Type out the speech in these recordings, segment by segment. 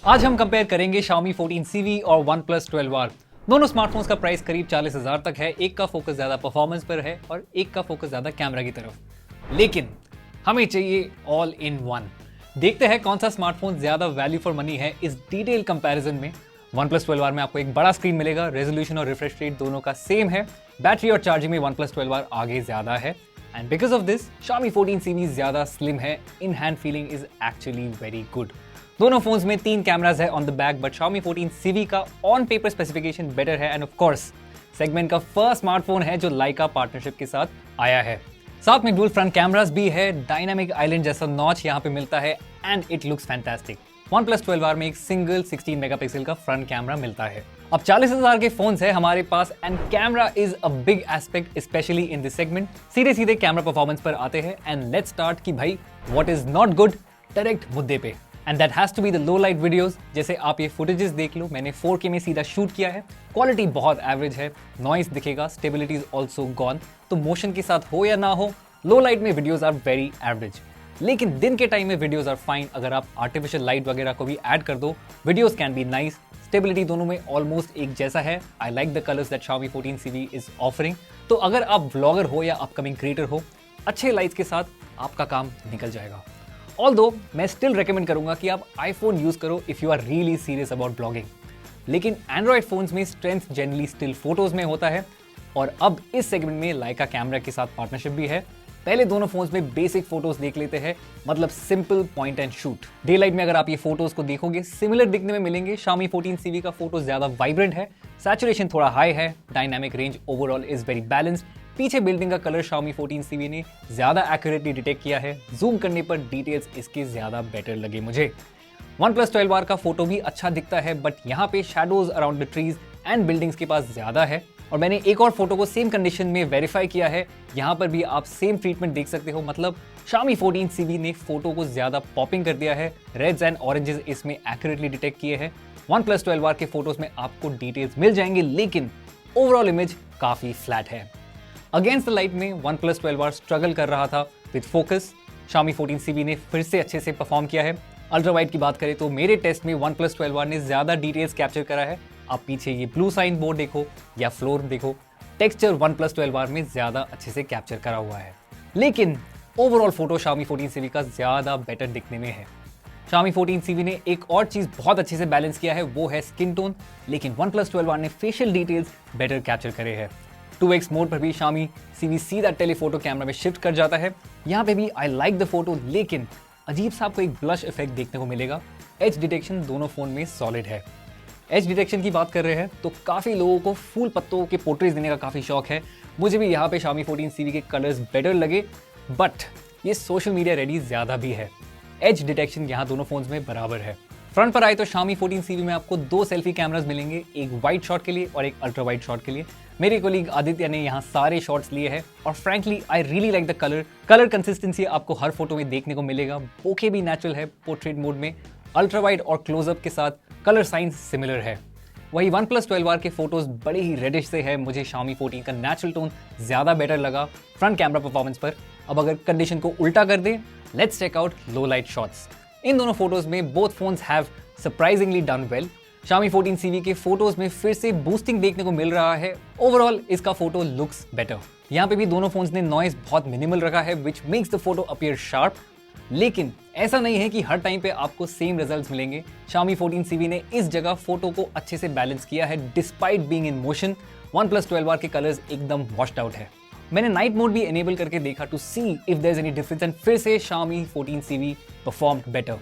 आज हम कंपेयर करेंगे Xiaomi 14CV और OnePlus 12R। दोनों स्मार्टफोन्स का प्राइस करीब 40,000 तक है। एक का फोकस ज्यादा परफॉर्मेंस पर है और एक का फोकस ज्यादा कैमरा की तरफ। लेकिन हमें चाहिए ऑल इन वन। देखते हैं कौन सा स्मार्टफोन ज्यादा वैल्यू फॉर मनी है इस डिटेल कंपैरिजन में। OnePlus 12R में आपको एक बड़ा स्क्रीन मिलेगा, रेजोल्यूशन और रिफ्रेश रेट दोनों का सेम है। बैटरी और चार्जिंग में OnePlus 12R आगे ज्यादा है and because of this Xiaomi 14CV ज्यादा स्लिम है। In hand feeling is actually very good. दोनों फोन्स में 3 कैमरास है on the back, but Xiaomi 14CV का ऑन पेपर स्पेसिफिकेशन बेटर है एंड ऑफ कोर्स सेगमेंट का फर्स्ट स्मार्टफोन है जो लाइका पार्टनरशिप के साथ आया है। साथ में डुअल फ्रंट कैमरास भी है, डायनामिक आइलैंड जैसा नॉच यहाँ पे मिलता है and it looks fantastic. OnePlus 12R में एक सिंगल 16 मेगापिक्सल का फ्रंट कैमरा मिलता है। अब 40,000 के फोन्स है हमारे पास and camera is a big aspect specially in this segment. सीधे सीधे कैमरा परफॉर्मेंस पर आते हैं एंड लेट्स स्टार्ट कि भाई what is not good, direct मुद्दे पे। And that has to be the low light videos. जैसे आप ये फुटेजेस देख लो, मैंने 4K में सीधा शूट किया है, क्वालिटी बहुत एवरेज है, नॉइस दिखेगा, स्टेबिलिटी इज ऑल्सो गॉन। तो मोशन के साथ हो या ना हो, लो लाइट में वीडियोस आर वेरी एवरेज। लेकिन दिन के टाइम में वीडियोस आर फाइन। अगर आप आर्टिफिशियल लाइट वगैरह को भी ऐड कर दो, videos can be nice. Stability दोनों में ऑलमोस्ट एक जैसा है। I like the colours that Xiaomi 14CV is offering. तो अगर आप व्लॉगर हो या अपकमिंग क्रिएटर हो, अच्छे लाइट्स के साथ आपका काम निकल जाएगा। ऑल्दो मैं स्टिल रेकमेंड करूंगा कि आप आईफोन यूज करो if you are really serious about blogging. लेकिन एंड्रॉइड फोन्स में स्ट्रेंथ जनरली स्टिल फोटोज में होता है और अब इस सेगमेंट में लाइका कैमरा के साथ पार्टनरशिप भी है। पहले दोनों फोन्स में बेसिक फोटोज देख लेते हैं, मतलब simple point and shoot. Day light में अगर आप ये फोटोज को देखोगे सिमिलर दिखने में मिलेंगे। Xiaomi 14CV का फोटोज ज्यादा वाइब्रेंट है, सैचुरेशन थोड़ा हाई है, dynamic range overall is very balanced. पीछे बिल्डिंग का कलर Xiaomi 14CV ने ज्यादा एक्यूरेटली डिटेक्ट किया है। जूम करने पर डिटेल्स इसके ज्यादा बेटर लगे मुझे। OnePlus 12R का फोटो भी अच्छा दिखता है, बट यहाँ पे shadows around the trees and buildings के पास ज्यादा है। और मैंने एक और फोटो को सेम कंडीशन में वेरीफाई किया है, यहाँ पर भी आप सेम ट्रीटमेंट देख सकते हो। मतलब Xiaomi 14CV ने फोटो को ज्यादा पॉपिंग कर दिया है, रेड्स एंड ऑरेंजेस इसमें एक्यूरेटली डिटेक्ट किए हैं। OnePlus 12R के फोटोज में आपको डिटेल्स मिल जाएंगे, लेकिन ओवरऑल इमेज काफी फ्लैट है। अगेंस्ट द लाइट में OnePlus 12R स्ट्रगल कर रहा था विद फोकस। Xiaomi 14CV ने फिर से अच्छे से परफॉर्म किया है। अल्ट्रा वाइड की बात करें तो मेरे टेस्ट में OnePlus 12R ने ज्यादा डिटेल्स कैप्चर करा है। आप पीछे ये ब्लू साइन बोर्ड देखो या फ्लोर देखो, टेक्सचर OnePlus 12R में ज्यादा अच्छे से कैप्चर करा हुआ है। लेकिन ओवरऑल फोटो Xiaomi 14CV का ज्यादा बेटर दिखने में है। Xiaomi 14CV ने एक और चीज बहुत अच्छे से बैलेंस किया है, वो है स्किन टोन। लेकिन OnePlus 12R ने फेशियल डिटेल्स बेटर कैप्चर करे हैं। 2x मोड पर भी Xiaomi CV सीधा टेलीफोटो कैमरा में शिफ्ट कर जाता है। यहाँ पे भी आई लाइक द फोटो, लेकिन अजीब सा आपको एक ब्लश इफेक्ट देखने को मिलेगा। एज डिटेक्शन दोनों फोन में सॉलिड है। एज डिटेक्शन की बात कर रहे हैं तो काफी लोगों को फूल पत्तों के पोर्ट्रेट देने का काफी शौक है। मुझे भी यहाँ पे Xiaomi 14CV के कलर्स बेटर लगे, बट ये सोशल मीडिया रेडी ज्यादा भी है। एज डिटेक्शन यहाँ दोनों फोन्स में बराबर है। फ्रंट पर आए तो Xiaomi 14CV में आपको 2 सेल्फी कैमरास मिलेंगे, एक वाइड शॉट के लिए और एक अल्ट्रा वाइड शॉट के लिए। मेरे कोलीग आदित्य ने यहाँ सारे शॉट्स लिए हैं और frankly I really like the colour consistency आपको हर फोटो में देखने को मिलेगा। बोके भी नेचुरल है पोर्ट्रेट मोड में। अल्ट्रा वाइड और क्लोजअप के साथ कलर साइंस सिमिलर है। वही OnePlus 12R के फोटोज बड़े ही रेडिश से है। मुझे Xiaomi 14 का नेचुरल टोन ज्यादा बेटर लगा फ्रंट कैमरा परफॉर्मेंस पर। अब अगर कंडीशन को उल्टा कर दें, let's check out low light shots. इन दोनों फोटोज में both phones have surprisingly done well. Xiaomi 14CV के फोटोज में फिर से बूस्टिंग देखने को मिल रहा है। ओवरऑल इसका फोटो लुक्स बेटर। यहाँ पे भी दोनों फोन्स ने नॉइस बहुत मिनिमल रखा है, which makes the photo appear sharp. लेकिन ऐसा नहीं है कि हर टाइम पे आपको सेम रिजल्ट्स मिलेंगे। Xiaomi 14CV ने इस जगह फोटो को अच्छे से बैलेंस किया है despite being in motion. OnePlus 12R के कलर्स एकदम वॉश्ड आउट है। मैंने नाइट मोड भी एनेबल करके देखा to see if there is any difference and फिर से Xiaomi 14CV performed better.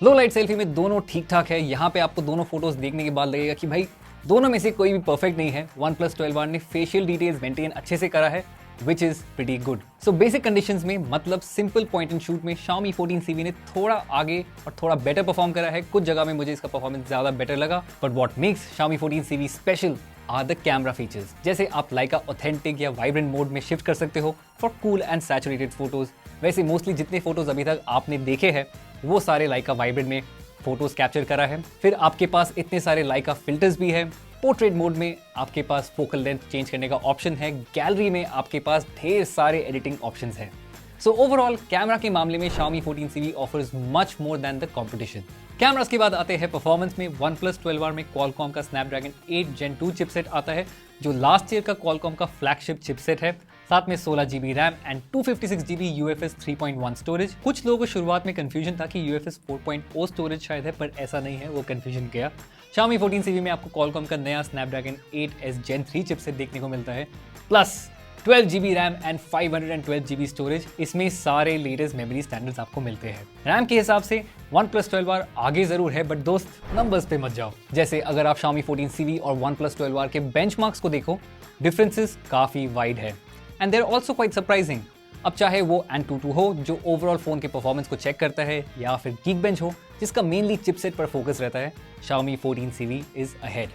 Low light selfie में दोनों ठीक ठाक है। यहाँ पे आपको दोनों फोटोज देखने के बाद लगेगा कि भाई दोनों में से कोई भी परफेक्ट नहीं है। OnePlus 12R ने फेशियल डिटेल्स मेंटेन अच्छे से करा है, which is pretty good. So basic conditions में, मतलब सिंपल पॉइंट एंड शूट में Xiaomi 14CV ने थोड़ा आगे और थोड़ा बेटर परफॉर्म करा है। कुछ जगह में मुझे इसका परफॉर्मेंस ज्यादा बेटर लगा, but what makes Xiaomi 14CV special are the camera features. जैसे आप लाइका ऑथेंटिक या वाइब्रेंट मोड में शिफ्ट कर सकते हो for cool and saturated photos. वैसे मोस्टली जितने फोटोज अभी तक आपने देखे हैं वो सारे लाइका वाइब्रेंट में फोटोज कैप्चर करा है। फिर आपके पास इतने सारे लाइका फिल्टर्स भी है। पोर्ट्रेट मोड में आपके पास फोकल लेंथ चेंज करने का ऑप्शन है। गैलरी में आपके पास ढेर सारे एडिटिंग ऑप्शंस हैं। सो ओवरऑल कैमरा के मामले में Xiaomi 14CV offers much more than the competition. Cameras के बाद आते हैं परफॉर्मेंस में। OnePlus 12R में Qualcomm का Snapdragon 8 Gen 2 चिपसेट आता है, जो लास्ट ईयर का Qualcomm का फ्लैगशिप चिपसेट है। साथ में 16GB RAM and 256GB UFS 3.1 storage. कुछ लोगों को शुरुआत में कंफ्यूजन था कि UFS 4.0 स्टोरेज शायद है, पर ऐसा नहीं है, वो कंफ्यूजन गया। Xiaomi 14CV में आपको Qualcomm का नया Snapdragon 8S Gen 3 चिपसेट देखने को मिलता है, plus 12GB RAM and 512GB storage. इसमें सारे लेटेस्ट मेमोरी स्टैंडर्ड्स आपको मिलते हैं। रैम के हिसाब से OnePlus 12R आगे जरूर है, बट दोस्त नंबर्स पे मत जाओ। जैसे अगर आप Xiaomi 14CV और OnePlus 12R के बेंचमार्क्स को देखो, डिफरेंसेस काफी वाइड है and there also quite surprising. अब चाहे वो Antutu हो जो ओवरऑल फोन के परफॉर्मेंस को चेक करता है, या फिर Geekbench हो जिसका मेनली चिपसेट पर फोकस रहता है, Xiaomi 14CV इज अहेड।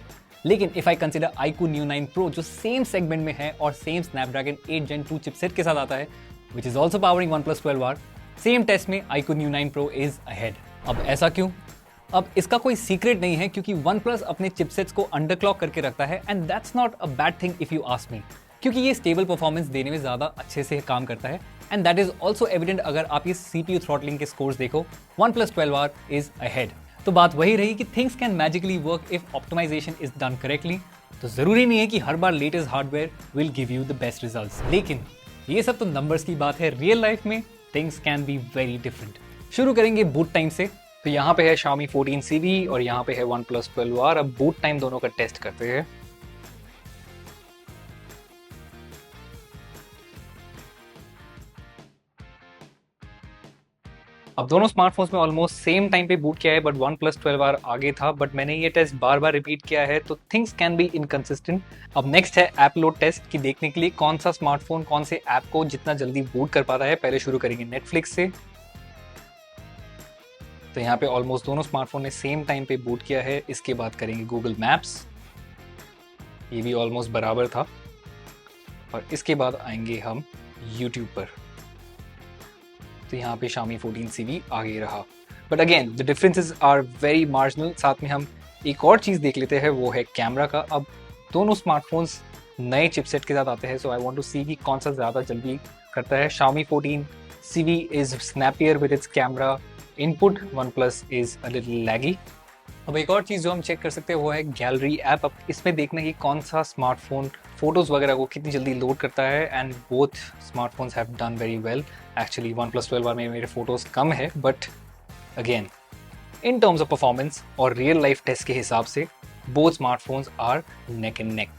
लेकिन if I consider iQOO Neo 9 Pro जो सेम सेगमेंट में है और सेम Snapdragon 8 Gen 2 चिपसेट के साथ आता है, which is also powering OnePlus 12R, same test में iQOO Neo 9 Pro is ahead. अब ऐसा क्यों? अब इसका कोई सीक्रेट नहीं है, क्योंकि OnePlus अपने चिपसेट्स को अंडरक्लॉक करके रखता है and that's not a bad thing if you ask me, क्योंकि ये स्टेबल परफॉर्मेंस देने में ज्यादा अच्छे से काम करता है and that is also evident अगर आप ये CPU थ्रॉटलिंग के स्कोर्स देखो, OnePlus 12R इज अहेड। तो बात वही रही कि things can magically work if optimisation is done correctly. तो जरूरी नहीं है कि हर बार latest hardware will give you the best results, लेकिन ये सब तो नंबर्स की बात है। रियल लाइफ में things can be very different. शुरू करेंगे बूट टाइम से। तो यहाँ पे है Xiaomi 14CV और यहाँ पे है OnePlus 12R। अब बूट टाइम दोनों का टेस्ट करते हैं। अब दोनों स्मार्टफोन्स में ऑलमोस्ट सेम टाइम पे बूट किया है, बट OnePlus 12R आगे था। बट मैंने ये टेस्ट बार बार रिपीट किया है, तो थिंग्स कैन बी इनकंसिस्टेंट। अब नेक्स्ट है ऐप लोड टेस्ट की देखने के लिए कौन सा स्मार्टफोन कौन से ऐप को जितना जल्दी बूट कर पाता है। पहले शुरू करेंगे नेटफ्लिक्स से। तो यहाँ पे ऑलमोस्ट दोनों स्मार्टफोन ने सेम टाइम पे बूट किया है। इसके बाद करेंगे गूगल मैप्स, ये भी ऑलमोस्ट बराबर था। और इसके बाद आएंगे हम यूट्यूब पर, तो यहाँ पे Xiaomi 14CV आगे रहा। But again the differences are very marginal. साथ में हम एक और चीज़ देख लेते हैं, वो है कैमरा का। अब दोनों स्मार्टफोन्स नए चिपसेट के साथ आते हैं, सो आई वांट टू सी कि कौन सा ज़्यादा जल्दी करता है। Xiaomi 14CV is snappier with its camera input, OnePlus is a little laggy. अब एक और चीज़ जो हम चेक कर सकते हैं वो है गैलरी ऐप। अब इसमें देखना कि कौन सा स्मार्टफोन फोटोज़ वगैरह को कितनी जल्दी लोड करता है and both smartphones have done very well. Actually OnePlus 12R में मेरे फोटोज़ कम है, but again in terms of performance और रियल लाइफ टेस्ट के हिसाब से both smartphones are neck and neck.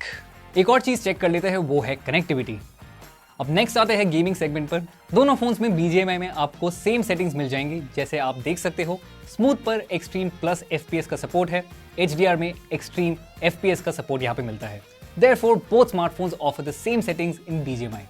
एक और चीज़ चेक कर लेते हैं, वो है कनेक्टिविटी। अब नेक्स्ट आते हैं गेमिंग सेगमेंट पर। दोनों फोन्स में BGMI में आपको सेम सेटिंग्स मिल जाएंगी। जैसे आप देख सकते हो, स्मूथ पर एक्सट्रीम प्लस FPS का सपोर्ट है, HDR में एक्सट्रीम FPS का सपोर्ट यहाँ पे मिलता है। Therefore, both smartphones offer the same settings in BGMI.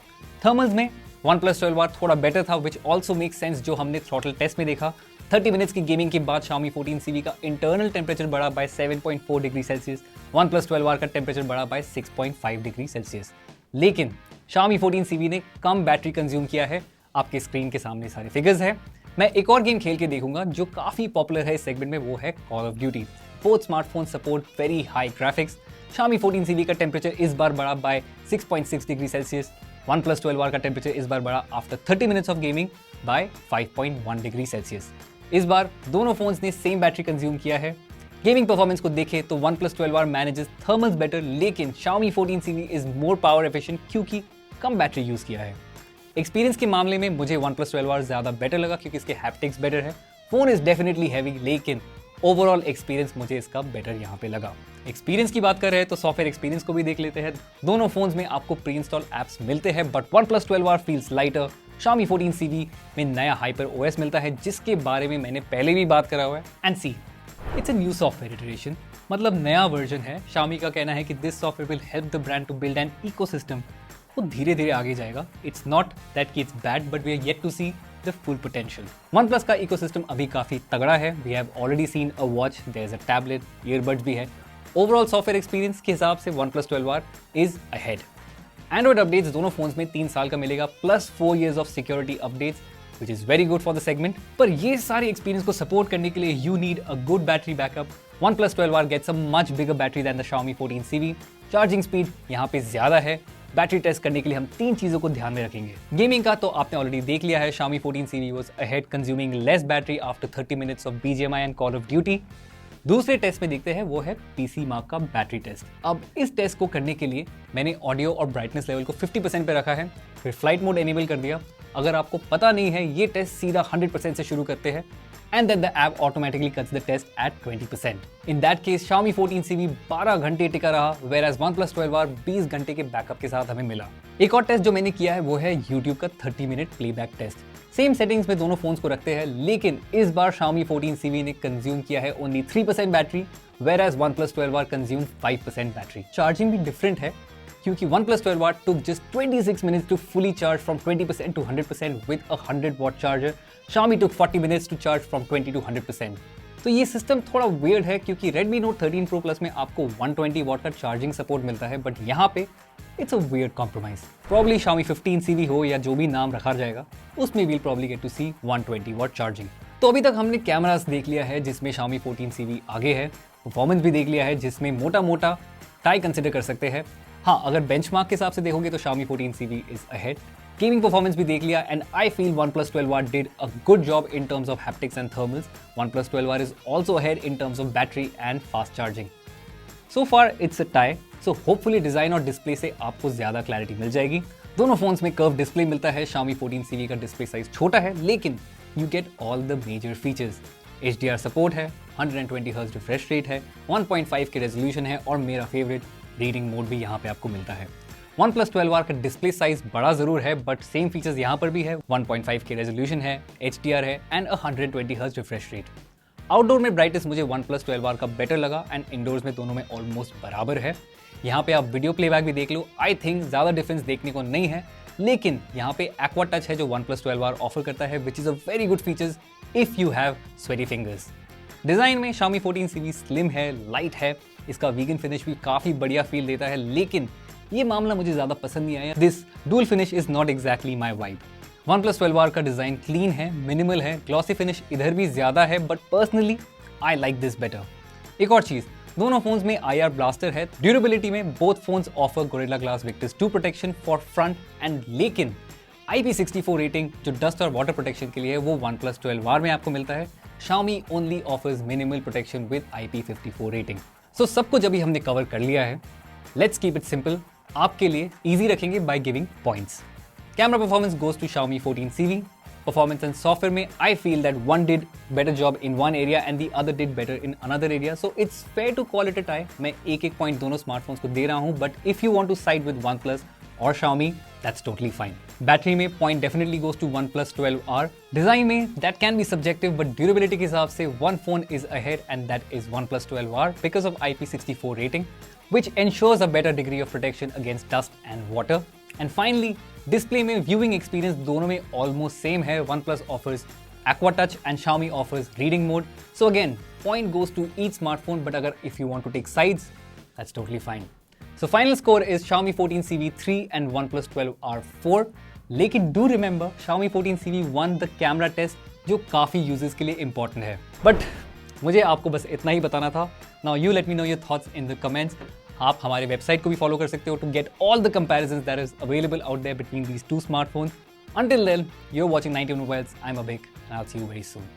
Thermals में OnePlus 12R थोड़ा बेटर था, which also makes sense जो हमने throttle टेस्ट में देखा। 30 मिनट्स की गेमिंग के बाद Xiaomi 14CV का इंटरनल टेम्परेचर बढ़ा by 7.4 degree Celsius, OnePlus 12R का टेम्परेचर बढ़ा बाय 6.5 डिग्री सेल्सियस। लेकिन Xiaomi 14CV ने कम बैटरी कंज्यूम किया है। आपके स्क्रीन के सामने सारे फिगर्स है। मैं एक और गेम खेल के देखूंगा जो काफी पॉपुलर है इस सेगमेंट में, वो है call of duty. Both smartphone support very high graphics. Xiaomi 14CV का टेम्परेचर इस बार बढ़ा bye 6.6 degree Celsius. OnePlus 12R का टेम्परेचर इस बार बढ़ा after 30 minutes of gaming by 5.1 degree Celsius. इस बार दोनों फोन्स ने सेम बैटरी कंज्यूम किया है। गेमिंग परफॉर्मेंस को देखें तो OnePlus 12R manages thermals better, लेकिन Xiaomi 14CV is more power efficient क्योंकि कम बैटरी यूज किया है। एक्सपीरियंस के मामले में मुझे OnePlus 12R ज्यादा बेटर लगा क्योंकि इसके हैप्टिक्स बेटर है। फोन इज डेफिनेटली हैवी, लेकिन ओवरऑल एक्सपीरियंस मुझे इसका बेटर यहाँ पे लगा। एक्सपीरियंस की बात कर रहे हैं तो सॉफ्टवेयर एक्सपीरियंस को भी देख लेते हैं। दोनों फोन्स में आपको प्री इंस्टॉल एप्स मिलते हैं, but OnePlus 12R feels lighter. Xiaomi 14CV में नया हाइपर OS मिलता है, जिसके बारे में मैंने पहले भी बात करा हुआ है। And see, it's a new software iteration, मतलब नया वर्जन है। Xiaomi का कहना है कि this software will help the brand to build an ecosystem. वो धीरे धीरे आगे जाएगा। इट्स नॉट दैट कि it's bad, but we are yet to see the full potential. OnePlus का इकोसिस्टम अभी काफी तगड़ा है। We have already seen a watch, there is a tablet, earbuds भी है। ओवरऑल सॉफ्टवेयर एक्सपीरियंस के हिसाब से OnePlus 12R is ahead. Android updates दोनों फोन्स में 3 साल का मिलेगा, plus 4 years of security updates, which is very good for the segment। पर ये सारे एक्सपीरियंस को सपोर्ट करने के लिए you need a good battery backup. OnePlus 12R gets a much bigger battery than the Xiaomi 14CV। Charging speed यहाँ पे ज्यादा है, बैटरी टेस्ट करने के लिए हम 3 चीजों को ध्यान में रखेंगे। गेमिंग का तो आपने ऑलरेडी देख लिया है, Xiaomi 14 CV was ahead consuming less battery after 30 minutes of BGMI and Call of Duty। दूसरे टेस्ट में देखते हैं वो है PC मार्क का बैटरी टेस्ट। अब इस टेस्ट को करने के लिए मैंने ऑडियो और ब्राइटनेस लेवल को 50% पे रखा है, फिर फ्लाइट मोड एनेबल कर दिया। अगर आपको पता नहीं है, ये टेस्ट सीधा 100% से शुरू करते हैं and then the app automatically cuts the test at 20%. In that case, Xiaomi 14 CV 12 घंटे टिका रहा, whereas OnePlus 12R 20 घंटे के बैकअप के साथ हमें मिला। एक और टेस्ट जो मैंने किया है वो है YouTube का 30 minute playback test. Same settings में दोनों फोन्स को रखते हैं, लेकिन इस बार Xiaomi 14 CV ने कंज्यूम किया है only 3% battery, whereas OnePlus 12R consume 5% battery. Charging भी डिफरेंट है क्योंकि OnePlus 12R took just 26 minutes to fully charge from 20% to 100% with a 100 watt charger. Xiaomi took 40 minutes to charge from 20 to 100%. तो ये system थोड़ा weird है क्योंकि Redmi Note 13 Pro Plus में आपको 120 watt का चार्जिंग सपोर्ट मिलता है, बट यहाँ पे it's a weird compromise. Probably Xiaomi 15 CV हो या जो भी नाम रखा जाएगा, उसमें we'll probably get to see 120 watt charging. तो अभी तक हमने कैमरास देख लिया है जिसमें Xiaomi 14 CV आगे है, परफॉर्मेंस भी देख लिया है जिसमें मोटा मोटा टाई कंसिडर कर सकते हैं। हाँ, अगर बेंचमार्क के हिसाब से देखोगे तो Xiaomi 14 CV is ahead. Gaming performance भी देख लिया and I feel OnePlus 12R did a good job in terms of haptics and thermals. OnePlus 12R is also ahead in terms of battery and fast charging. So far it's a tie, so hopefully design और display से आपको ज्यादा clarity मिल जाएगी। दोनों phones में curve display मिलता है। Xiaomi 14 CV का डिस्प्ले साइज छोटा है, लेकिन you get all the major features. HDR support है, 120 Hz रिफ्रेश रेट है, 1.5 के रेजोल्यूशन है और मेरा फेवरेट रीडिंग मोड भी यहाँ पे आपको मिलता है। OnePlus 12R का डिस्प्ले साइज बड़ा जरूर है, बट सेम फीचर्स यहाँ पर भी है। 1.5 के रेजोल्यूशन है, HDR है and 120 Hz refresh rate. Outdoor में ब्राइटनेस मुझे OnePlus 12R का बेटर लगा एंड इंडोर्स में दोनों में ऑलमोस्ट बराबर है। यहाँ पे आप वीडियो प्लेबैक भी देख लो, आई थिंक ज्यादा डिफरेंस देखने को नहीं है, लेकिन यहाँ पे एक्वा टच है जो OnePlus 12R ऑफर करता है, which is a very good features if you have sweaty fingers. Design में Xiaomi 14 CV स्लिम है, लाइट है, इसका वीगन फिनिश भी काफी बढ़िया फील देता है, लेकिन ये मामला मुझे ज्यादा पसंद नहीं आया। This dual finish is not exactly my vibe. OnePlus 12R का डिजाइन क्लीन है, मिनिमल है, ग्लॉसी फिनिश इधर भी ज्यादा है, but personally I like this better. एक और चीज, दोनों फोन्स में IR ब्लास्टर है। ड्यूरेबिलिटी में both phones offer Gorilla Glass Victus 2 protection for front end, लेकिन IP64 रेटिंग जो डस्ट और वाटर प्रोटेक्शन के लिए है वो OnePlus 12R में आपको मिलता है। Xiaomi only offers minimal protection with IP54 rating. So सब कुछ अभी हमने कवर कर लिया है। Let's keep it simple. आपके लिए easy रखेंगे by giving points. Camera performance goes to Xiaomi 14 CV. Performance and software में I feel that one did better job in one area and the other did better in another area. So it's fair to call it a tie. मैं एक point दोनों smartphones को दे रहा हूँ, but if you want to side with OnePlus or Xiaomi, that's totally fine. Battery में point definitely goes to OnePlus 12R. Design में that can be subjective, but durability के हिसाब से one phone is ahead and that is OnePlus 12R because of IP64 rating, which ensures a better degree of protection against dust and water. And finally, display में viewing experience दोनों में almost same है. OnePlus offers Aqua Touch and Xiaomi offers reading mode. So again, point goes to each smartphone, but अगर if you want to take sides, that's totally fine. So final score is Xiaomi 14 CV 3 and OnePlus 12R 4. लेकिन do remember Xiaomi 14 CV won the camera test जो काफी users के लिए important है। But मुझे आपको बस इतना ही बताना था। Now you let me know your thoughts in the comments. आप हमारे वेबसाइट को भी फॉलो कर सकते हो to get all the comparisons that is available out there between these two smartphones. Until then, you're watching 90 Mobiles. I'm Abhik and I'll see you very soon.